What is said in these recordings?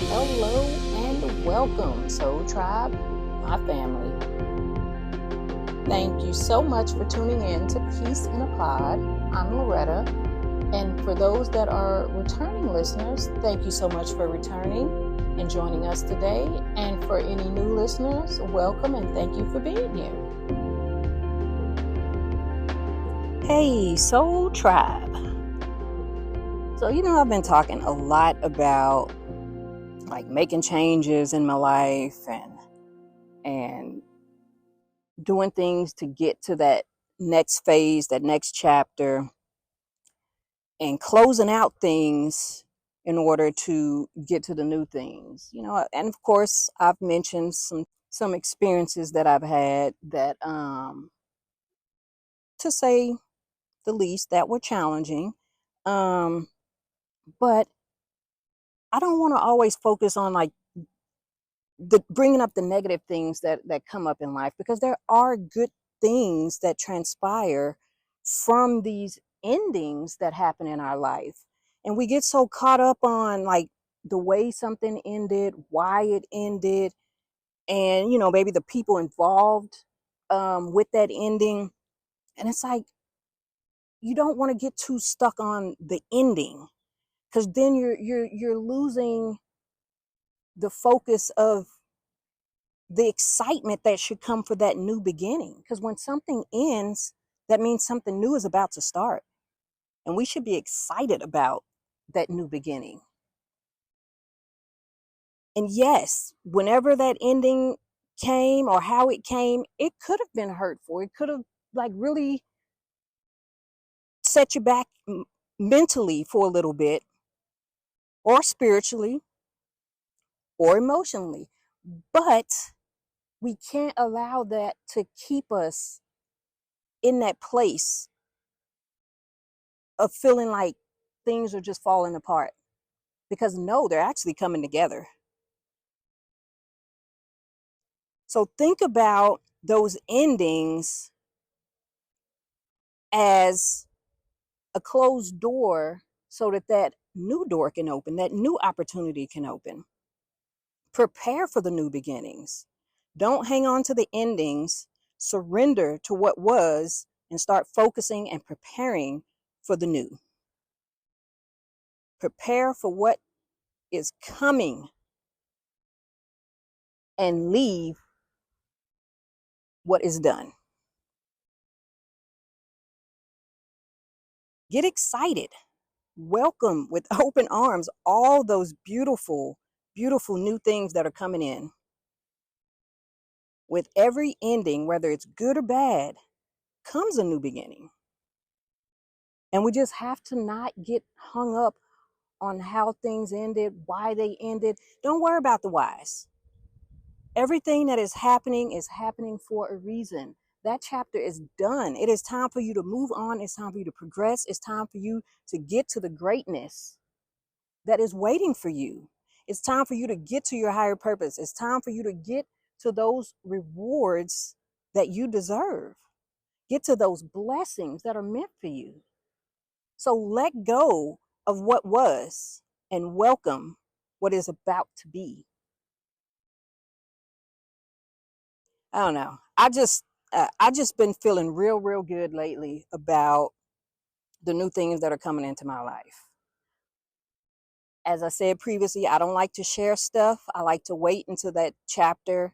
Hello and welcome, Soul Tribe, my family. Thank you so much for tuning in to Peace in a Pod. I'm Loretta, and for those that are returning listeners, thank you so much for returning and joining us today. And for any new listeners, welcome and thank you for being here. Hey, Soul Tribe. So, I've been talking a lot about making changes in my life and doing things to get to that next phase, that next chapter, and closing out things in order to get to the new things. And of course, I've mentioned some experiences that I've had that to say the least, that were challenging. But I don't want to always focus on bringing up the negative things that come up in life, because there are good things that transpire from these endings that happen in our life, and we get so caught up on the way something ended, why it ended, and maybe the people involved with that ending. And it's like, you don't want to get too stuck on the ending, because then you're losing the focus of the excitement that should come for that new beginning. Because when something ends, that means something new is about to start. And we should be excited about that new beginning. And yes, whenever that ending came or how it came, it could have been hurtful. It could have really set you back mentally for a little bit, or spiritually, or emotionally. But we can't allow that to keep us in that place of feeling like things are just falling apart, because no, they're actually coming together. So think about those endings as a closed door, so that new door can open, that new opportunity can open. Prepare for the new beginnings. Don't hang on to the endings. Surrender to what was and start focusing and preparing for the new. Prepare for what is coming and leave what is done. Get excited. Welcome with open arms all those beautiful, beautiful new things that are coming in. With every ending, whether it's good or bad, comes a new beginning. And we just have to not get hung up on how things ended, why they ended. Don't worry about the whys. Everything that is happening for a reason. That chapter is done. It is time for you to move on. It's time for you to progress. It's time for you to get to the greatness that is waiting for you. It's time for you to get to your higher purpose. It's time for you to get to those rewards that you deserve. Get to those blessings that are meant for you. So let go of what was and welcome what is about to be. I don't know. I just been feeling real good lately about the new things that are coming into my life. As I said previously, I don't like to share stuff. I like to wait until that chapter,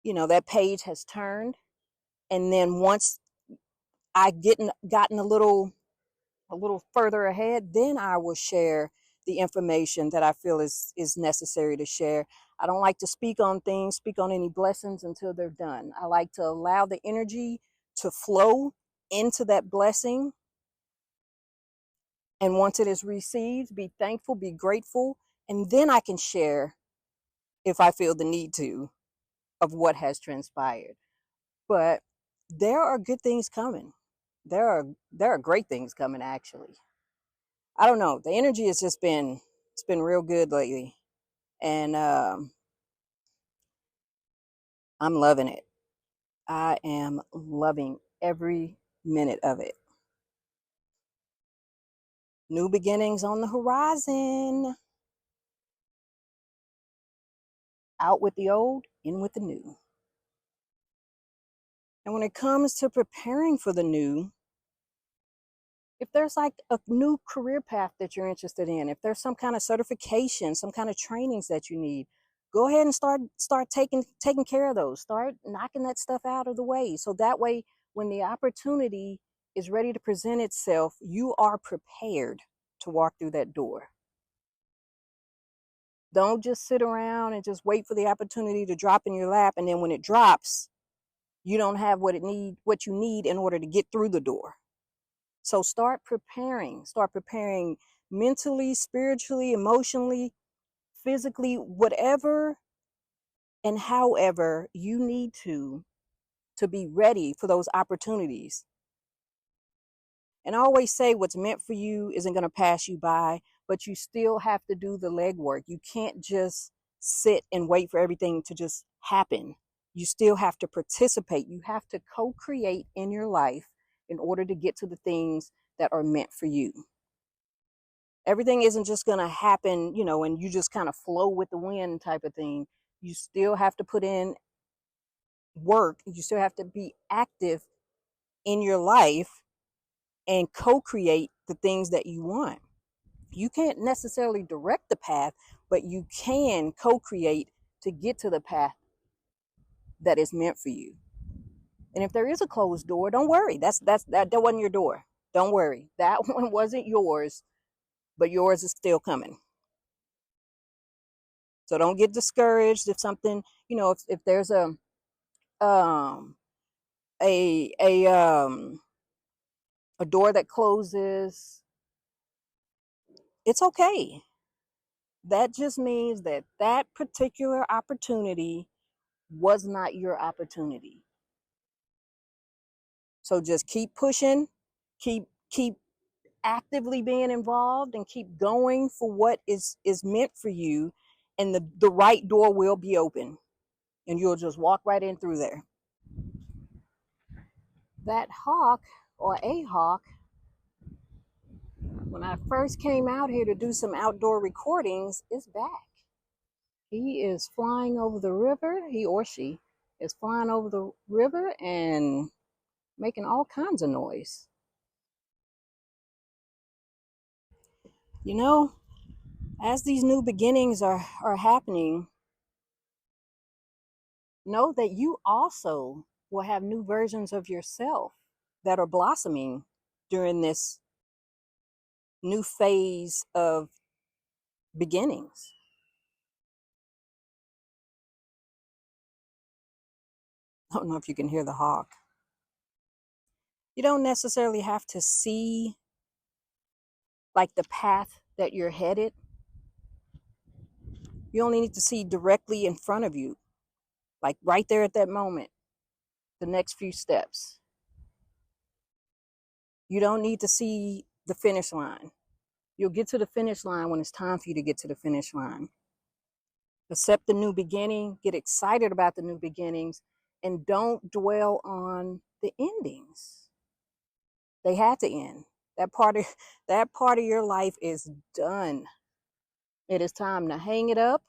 that page has turned. And then once I gotten a little further ahead, then I will share the information that I feel is necessary to share. I don't like to speak on any blessings until they're done. I like to allow the energy to flow into that blessing. And once it is received, be thankful, be grateful, and then I can share, if I feel the need to, of what has transpired. But there are good things coming. There are great things coming, actually. I don't know. The energy has just it's been real good lately, and I'm loving it. I am loving every minute of it. New beginnings on the horizon. Out with the old, in with the new. And when it comes to preparing for the new, if there's like a new career path that you're interested in, if there's some kind of certification, some kind of trainings that you need, go ahead and start taking care of those. Start knocking that stuff out of the way. So that way, when the opportunity is ready to present itself, you are prepared to walk through that door. Don't just sit around and just wait for the opportunity to drop in your lap, and then when it drops, you don't have what you need in order to get through the door. So start preparing mentally, spiritually, emotionally, physically, whatever and however you need to be ready for those opportunities. And I always say what's meant for you isn't going to pass you by, but you still have to do the legwork. You can't just sit and wait for everything to just happen. You still have to participate. You have to co-create in your life in order to get to the things that are meant for you. Everything isn't just going to happen, and you just kind of flow with the wind type of thing. You still have to put in work. You still have to be active in your life and co-create the things that you want. You can't necessarily direct the path, but you can co-create to get to the path that is meant for you. And if there is a closed door, don't worry. That wasn't your door. Don't worry. That one wasn't yours, but yours is still coming. So don't get discouraged if something, if there's a door that closes, it's okay. That just means that particular opportunity was not your opportunity. So just keep pushing, keep actively being involved, and keep going for what is meant for you, and the right door will be open, and you'll just walk right in through there. That hawk, or a hawk, when I first came out here to do some outdoor recordings, is back. He is flying over the river. He or she is flying over the river and making all kinds of noise. As these new beginnings are happening, know that you also will have new versions of yourself that are blossoming during this new phase of beginnings. I don't know if you can hear the hawk. You don't necessarily have to see like the path that you're headed. You only need to see directly in front of you, like right there at that moment, the next few steps. You don't need to see the finish line. You'll get to the finish line when it's time for you to get to the finish line. Accept the new beginning, get excited about the new beginnings, and don't dwell on the endings. They had to end. That part of your life is done. It is time to hang it up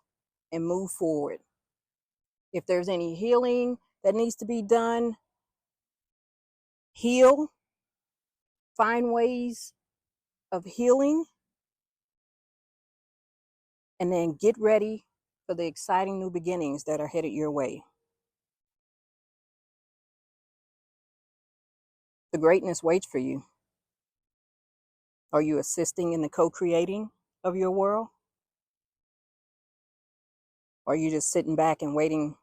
and move forward. If there's any healing that needs to be done, heal. Find ways of healing, and then get ready for the exciting new beginnings that are headed your way. The greatness waits for you. Are you assisting in the co-creating of your world? Or are you just sitting back and waiting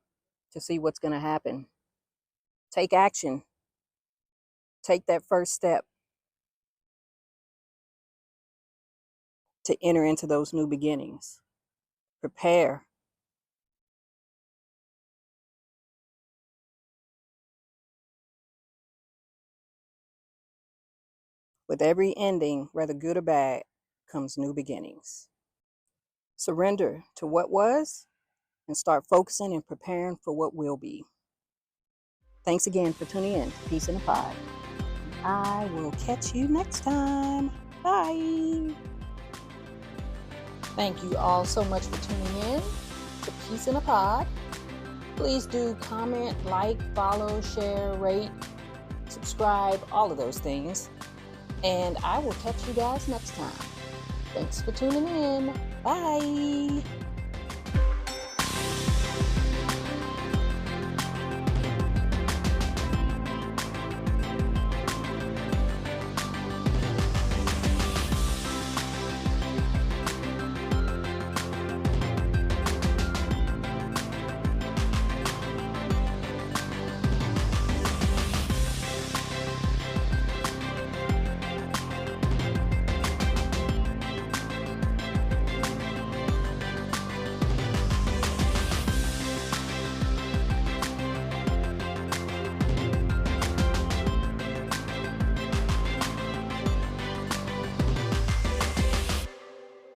to see what's going to happen? Take action. Take that first step to enter into those new beginnings. Prepare. With every ending, whether good or bad, comes new beginnings. Surrender to what was and start focusing and preparing for what will be. Thanks again for tuning in to Peace in a Pod. I will catch you next time. Bye. Thank you all so much for tuning in. to Peace in a Pod. Please do comment, like, follow, share, rate, subscribe, all of those things. And I will catch you guys next time. Thanks for tuning in. Bye.